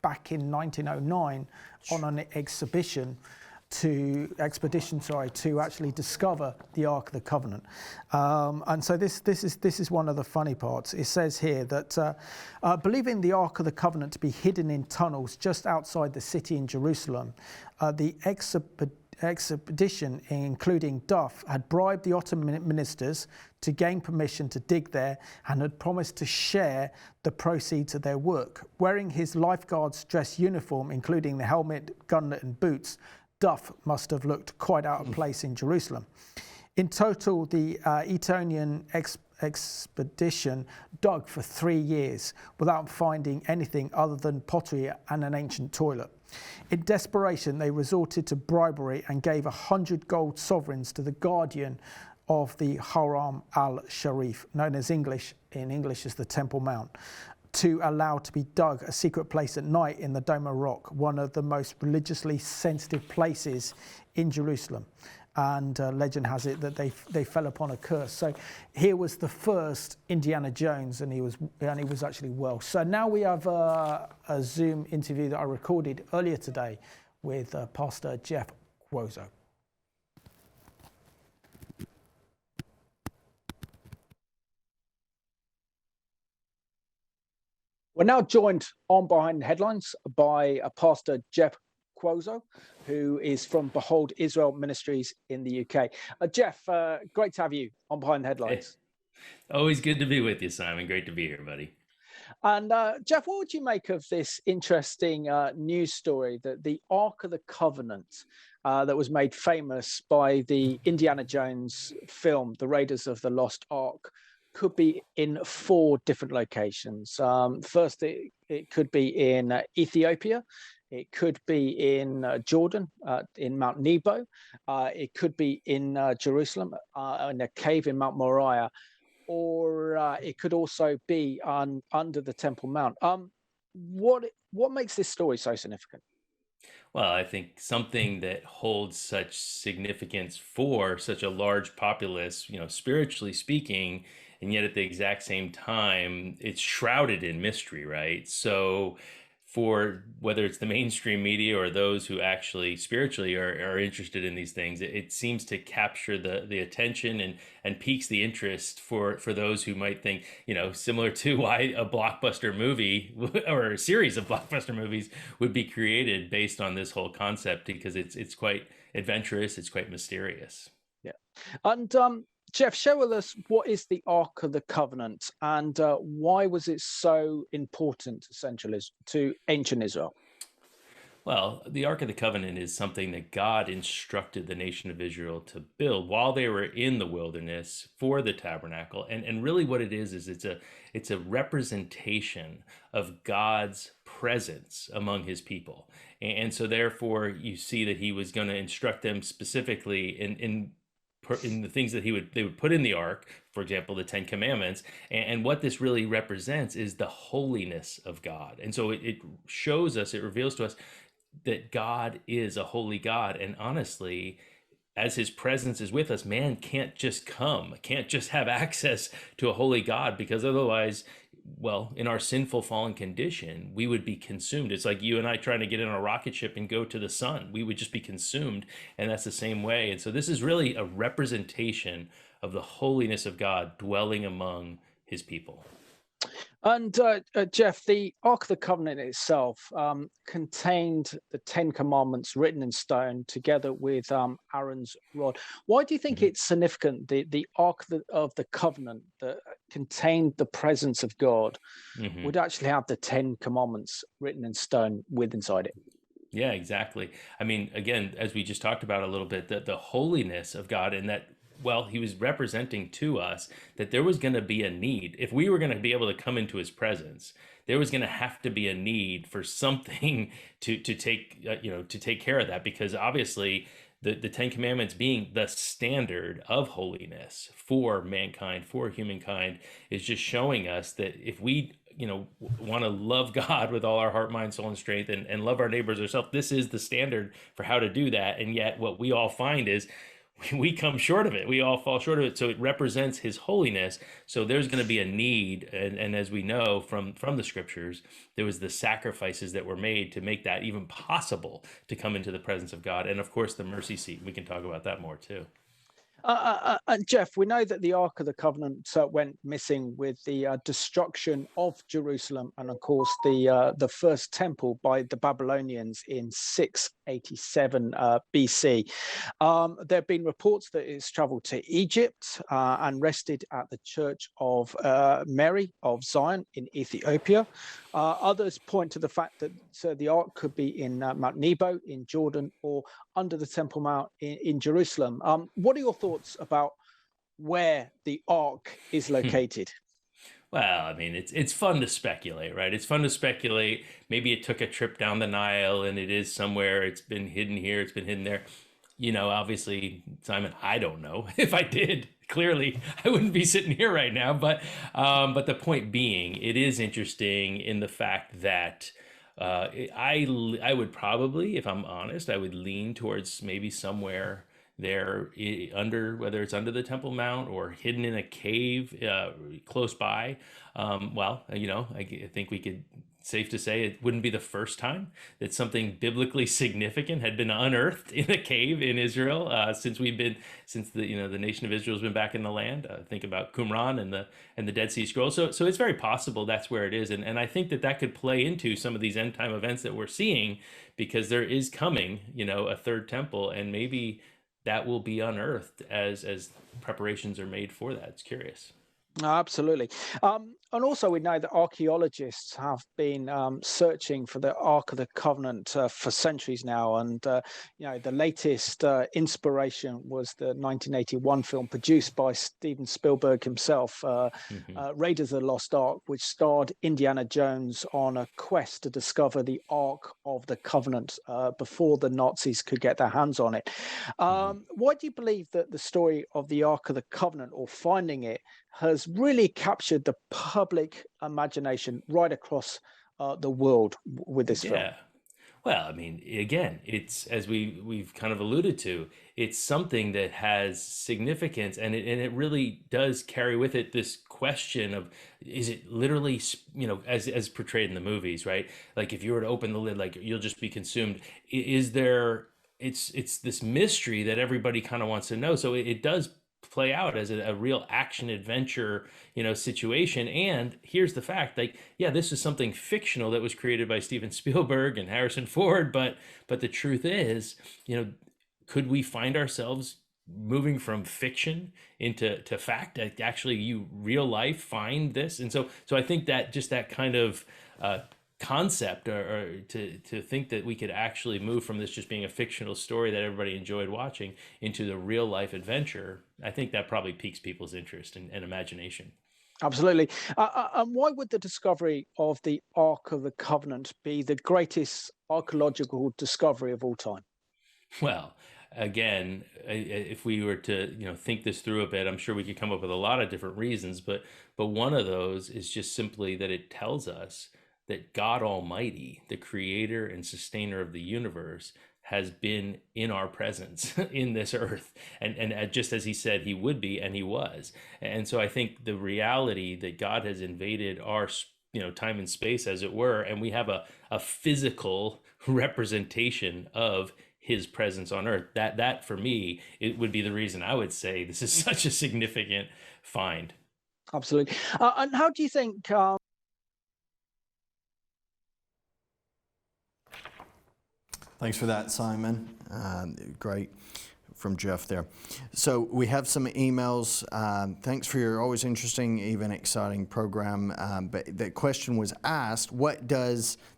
[SPEAKER 1] back in 1909 on an expedition to actually discover the Ark of the Covenant. And so this is one of the funny parts. It says here that believing the Ark of the Covenant to be hidden in tunnels just outside the city in Jerusalem, the expedition, including Duff, had bribed the Ottoman ministers to gain permission to dig there and had promised to share the proceeds of their work. Wearing his lifeguard's dress uniform, including the helmet, gunlet and boots, Duff must have looked quite out of place in Jerusalem. In total, the Etonian expedition dug for 3 years without finding anything other than pottery and an ancient toilet. In desperation, they resorted to bribery and gave 100 gold sovereigns to the guardian of the Haram al-Sharif, known as in English as the Temple Mount, to allow to be dug a secret place at night in the Dome of Rock, one of the most religiously sensitive places in Jerusalem. And legend has it that they fell upon a curse. So here was the first Indiana Jones, and he was actually Welsh. So now we have a Zoom interview that I recorded earlier today with Pastor Jeff Quozo. We're now joined on Behind the Headlines by Pastor Jeff Quozo, who is from Behold Israel Ministries in the UK. Jeff, great to have you on Behind the Headlines.
[SPEAKER 6] Hey. Always good to be with you, Simon. Great to be here, buddy.
[SPEAKER 1] And Jeff, what would you make of this interesting news story that the Ark of the Covenant that was made famous by the Indiana Jones film, The Raiders of the Lost Ark, could be in 4 different locations? First, it could be in Ethiopia. It could be in Jordan, in Mount Nebo. It could be in Jerusalem, in a cave in Mount Moriah, or it could also be under the Temple Mount. What makes this story so significant?
[SPEAKER 6] Well, I think something that holds such significance for such a large populace, spiritually speaking, and yet at the exact same time, it's shrouded in mystery, right? So for whether it's the mainstream media or those who actually spiritually are interested in these things, it seems to capture the attention and piques the interest for those who might think, similar to why a blockbuster movie or a series of blockbuster movies would be created based on this whole concept, because it's quite adventurous, it's quite mysterious.
[SPEAKER 1] Yeah. And Jeff, share with us, what is the Ark of the Covenant, and why was it so important to ancient Israel?
[SPEAKER 6] Well, the Ark of the Covenant is something that God instructed the nation of Israel to build while they were in the wilderness for the tabernacle. And really what it is it's a representation of God's presence among his people. And so therefore you see that he was going to instruct them specifically in the things that they would put in the ark, for example, the 10 Commandments. And what this really represents is the holiness of God. And so it shows us, it reveals to us that God is a holy God. And honestly, as his presence is with us, man can't just have access to a holy God, because otherwise, well, in our sinful fallen condition, we would be consumed. It's like you and I trying to get in a rocket ship and go to the sun. We would just be consumed, and that's the same way. And so this is really a representation of the holiness of God dwelling among his people.
[SPEAKER 1] And Jeff, the Ark of the Covenant itself contained the 10 Commandments written in stone together with Aaron's rod. Why do you think it's significant, the Ark of the Covenant that contained the presence of God would actually have the 10 Commandments written in stone with inside it?
[SPEAKER 6] Yeah, exactly. I mean, again, as we just talked about a little bit, the holiness of God, and that, well, he was representing to us that there was going to be a need. If we were going to be able to come into his presence, there was going to have to be a need for something to take care of that, because obviously the 10 Commandments being the standard of holiness for mankind, for humankind, is just showing us that if we want to love God with all our heart, mind, soul, and strength, and love our neighbors ourselves, this is the standard for how to do that. And yet what we all find is we come short of it. We all fall short of it. So it represents his holiness. So there's going to be a need. And as we know from the scriptures, there was the sacrifices that were made to make that even possible to come into the presence of God. And of course, the mercy seat. We can talk about that more too.
[SPEAKER 1] And Jeff, we know that the Ark of the Covenant went missing with the destruction of Jerusalem, and of course the first temple by the Babylonians in 687 BC. There have been reports that it's travelled to Egypt and rested at the Church of Mary of Zion in Ethiopia. Others point to the fact that the Ark could be in Mount Nebo in Jordan or under the Temple Mount in Jerusalem. What are your thoughts about where the Ark is located?
[SPEAKER 6] Well, I mean, it's fun to speculate, right? It's fun to speculate. Maybe it took a trip down the Nile and it is somewhere. It's been hidden here. It's been hidden there. You know, obviously, Simon, I don't know. If I did, clearly, I wouldn't be sitting here right now. But the point being, it is interesting in the fact that I would probably, if I'm honest, I would lean towards maybe somewhere there under, whether it's under the Temple Mount or hidden in a cave close by. Well, you know, I think we could safe to say it wouldn't be the first time that something biblically significant had been unearthed in a cave in Israel since the nation of Israel has been back in the land. Think about Qumran and the Dead Sea Scrolls. So it's very possible that's where it is, and I think that could play into some of these end time events that we're seeing, because there is coming, you know, a third temple, and maybe that will be unearthed as preparations are made for that. It's curious.
[SPEAKER 1] Absolutely. And also we know that archaeologists have been searching for the Ark of the Covenant for centuries now. And, you know, the latest inspiration was the 1981 film produced by Steven Spielberg himself, Raiders of the Lost Ark, which starred Indiana Jones on a quest to discover the Ark of the Covenant before the Nazis could get their hands on it. Why do you believe that the story of the Ark of the Covenant, or finding it, has really captured the public imagination right across the world with this film?
[SPEAKER 6] Yeah. Well, I mean, again, it's, as we've kind of alluded to, it's something that has significance, and it really does carry with it this question of, is it literally, you know, as portrayed in the movies, right? Like if you were to open the lid, like you'll just be consumed. Is there? It's this mystery that everybody kind of wants to know. So it does play out as a real action adventure, you know, situation. And here's the fact, like, yeah, this is something fictional that was created by Steven Spielberg and Harrison Ford, but the truth is, you know, could we find ourselves moving from fiction into fact, that actually you real life find this? And so I think that just that kind of concept, or to think that we could actually move from this just being a fictional story that everybody enjoyed watching into the real life adventure, I think that probably piques people's interest and imagination.
[SPEAKER 1] Absolutely. And why would the discovery of the Ark of the Covenant be the greatest archaeological discovery of all time?
[SPEAKER 6] Well, again, if we were to, you know, think this through a bit, I'm sure we could come up with a lot of different reasons, but one of those is just simply that it tells us that God Almighty, the creator and sustainer of the universe, has been in our presence in this earth, and just as he said he would be, and he was. And so I think the reality that God has invaded our, you know, time and space, as it were, and we have a physical representation of his presence on earth, that for me, it would be the reason I would say this is such a significant find.
[SPEAKER 1] Absolutely. And how do you think
[SPEAKER 2] Thanks for that, Simon. Great from Jeff there. So we have some emails. Thanks for your always interesting, even exciting program. But the question was asked,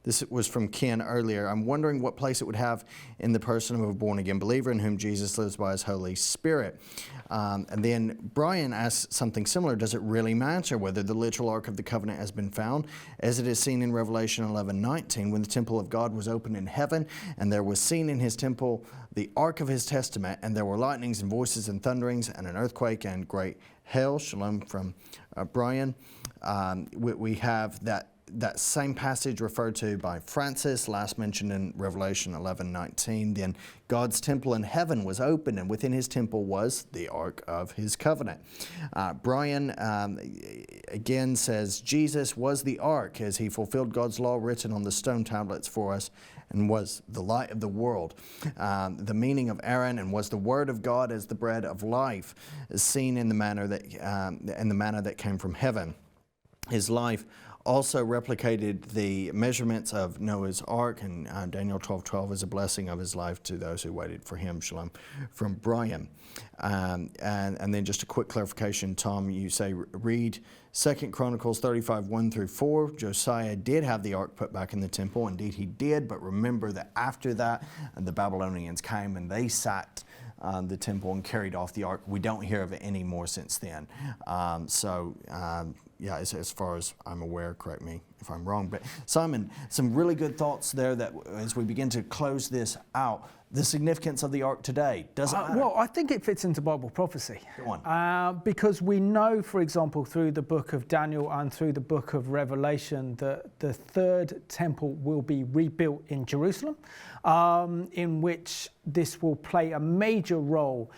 [SPEAKER 2] this was from Ken earlier, I'm wondering what place it would have in the person of a born-again believer in whom Jesus lives by his Holy Spirit. And then Brian asked something similar. Does it really matter whether the literal Ark of the Covenant has been found, as it is seen in Revelation 11:19, when the temple of God was opened in heaven, and there was seen in his temple the Ark of his testament, and there were lightnings and voices and thunderings and an earthquake and great hail. Shalom from Brian. We have that same passage referred to by Francis, last mentioned in Revelation 11:19. Then God's temple in heaven was opened, and within his temple was the Ark of his covenant. Brian again says, Jesus was the ark as he fulfilled God's law written on the stone tablets for us, and was the light of the world. The meaning of Aaron, and was the word of God as the bread of life, is seen in the manner that came from heaven. His life also replicated the measurements of Noah's ark, and Daniel 12:12 is a blessing of his life to those who waited for him. Shalom from Brian. And then just a quick clarification, Tom, you say read 2 Chronicles 35:1-4. Josiah did have the ark put back in the temple. Indeed he did, but remember that after that the Babylonians came and they sacked the temple and carried off the ark. We don't hear of it anymore since then. Yeah, as far as I'm aware, correct me if I'm wrong. But Simon, some really good thoughts there that as we begin to close this out, the significance of the ark today, does it matter?
[SPEAKER 1] Well, I think it fits into Bible prophecy.
[SPEAKER 2] Go on.
[SPEAKER 1] Because we know, for example, through the book of Daniel and through the book of Revelation, that the third temple will be rebuilt in Jerusalem, in which this will play a major role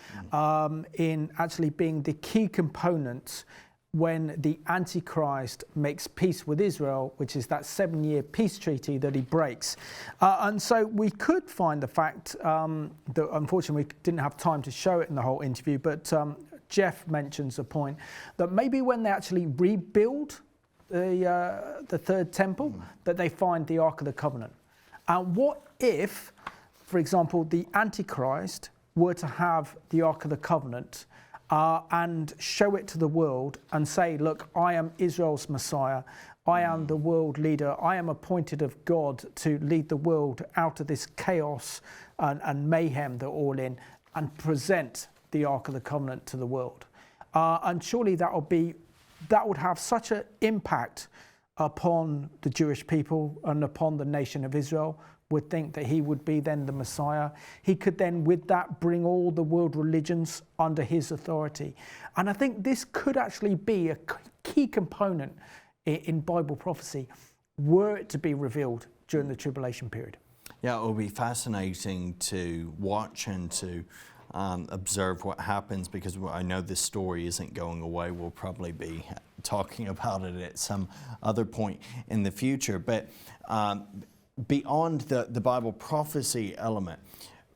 [SPEAKER 1] in actually being the key component when the Antichrist makes peace with Israel, which is that 7-year peace treaty that he breaks. And so we could find the fact that unfortunately we didn't have time to show it in the whole interview, but Jeff mentions a point that maybe when they actually rebuild the third temple, that they find the Ark of the Covenant. And what if, for example, the Antichrist were to have the Ark of the Covenant and show it to the world and say, look, I am Israel's Messiah. I am the world leader. I am appointed of God to lead the world out of this chaos and mayhem they're all in, and present the Ark of the Covenant to the world. And surely that would have such an impact upon the Jewish people and upon the nation of Israel. Would think that he would be then the Messiah. He could then, with that, bring all the world religions under his authority. And I think this could actually be a key component in Bible prophecy, were it to be revealed during the tribulation period.
[SPEAKER 2] Yeah, it will be fascinating to watch and to observe what happens, because I know this story isn't going away. We'll probably be talking about it at some other point in the future. But beyond the Bible prophecy element,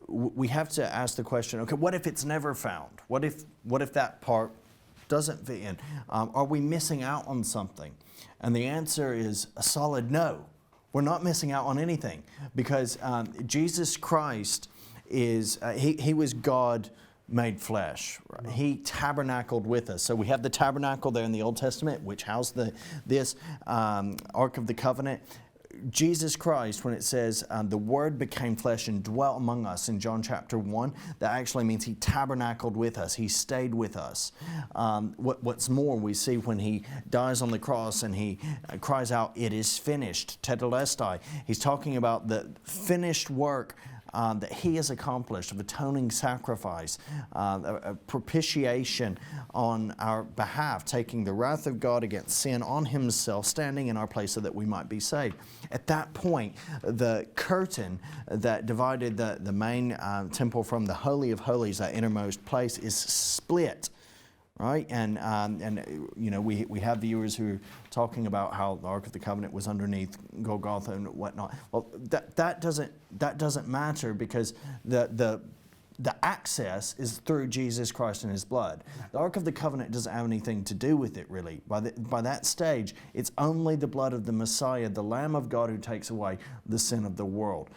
[SPEAKER 2] we have to ask the question, okay, what if it's never found? What if that part doesn't fit in? Are we missing out on something? And the answer is a solid no. We're not missing out on anything, because Jesus Christ is, he was God made flesh. Right? He tabernacled with us. So we have the tabernacle there in the Old Testament, which housed this Ark of the Covenant. Jesus Christ, when it says the Word became flesh and dwelt among us in John chapter 1, that actually means he tabernacled with us. He stayed with us. What's more, we see when he dies on the cross and he cries out, "It is finished," tetelestai. He's talking about the finished work that he has accomplished of atoning sacrifice, a propitiation on our behalf, taking the wrath of God against sin on himself, standing in our place so that we might be saved. At that point, the curtain that divided the main temple from the Holy of Holies, that innermost place, is split. Right, and you know, we have viewers who are talking about how the Ark of the Covenant was underneath Golgotha and whatnot. Well, that doesn't matter, because the access is through Jesus Christ and his blood. The Ark of the Covenant doesn't have anything to do with it, really. By that stage, it's only the blood of the Messiah, the Lamb of God, who takes away the sin of the world.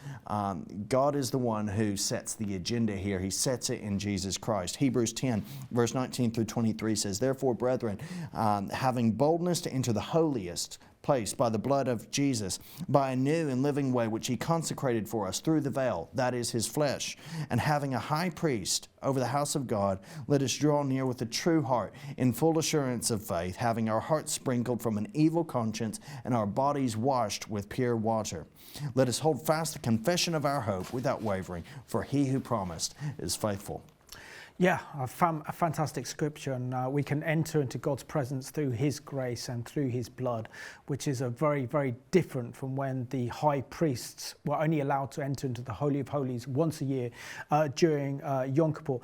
[SPEAKER 2] God is the one who sets the agenda here. He sets it in Jesus Christ. Hebrews 10, verse 19 through 23 says, "Therefore, brethren, having boldness to enter the holiest place by the blood of Jesus, by a new and living way which he consecrated for us through the veil, that is his flesh, and having a high priest over the house of God, let us draw near with a true heart, in full assurance of faith, having our hearts sprinkled from an evil conscience and our bodies washed with pure water. Let us hold fast the confession of our hope without wavering, for he who promised is faithful."
[SPEAKER 1] Yeah, a fantastic scripture, and we can enter into God's presence through His grace and through His blood, which is a very, very different from when the high priests were only allowed to enter into the Holy of Holies once a year during Yom Kippur.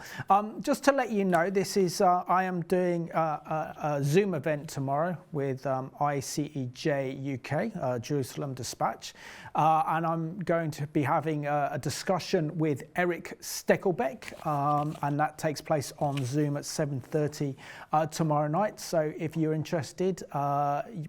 [SPEAKER 1] Just to let you know, this is I am doing a Zoom event tomorrow with ICEJ UK, Jerusalem Dispatch, and I'm going to be having a discussion with Eric Steckelbeck, and that takes place on Zoom at 7:30 tomorrow night. So if you're interested,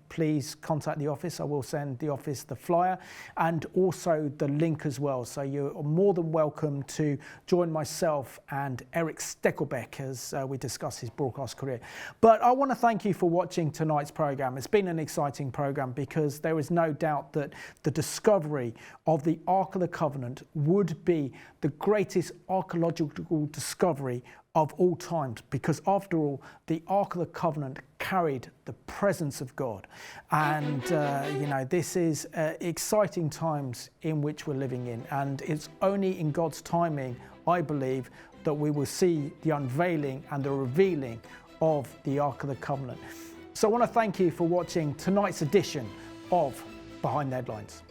[SPEAKER 1] please contact the office. I will send the office the flyer and also the link as well. So you're more than welcome to join myself and Eric Steckelbeck as we discuss his broadcast career. But I want to thank you for watching tonight's program. It's been an exciting program because there is no doubt that the discovery of the Ark of the Covenant would be the greatest archaeological discovery of all times, because after all, the Ark of the Covenant carried the presence of God. And this is exciting times in which we're living in, and it's only in God's timing, I believe, that we will see the unveiling and the revealing of the Ark of the Covenant. So I want to thank you for watching tonight's edition of Behind the Headlines.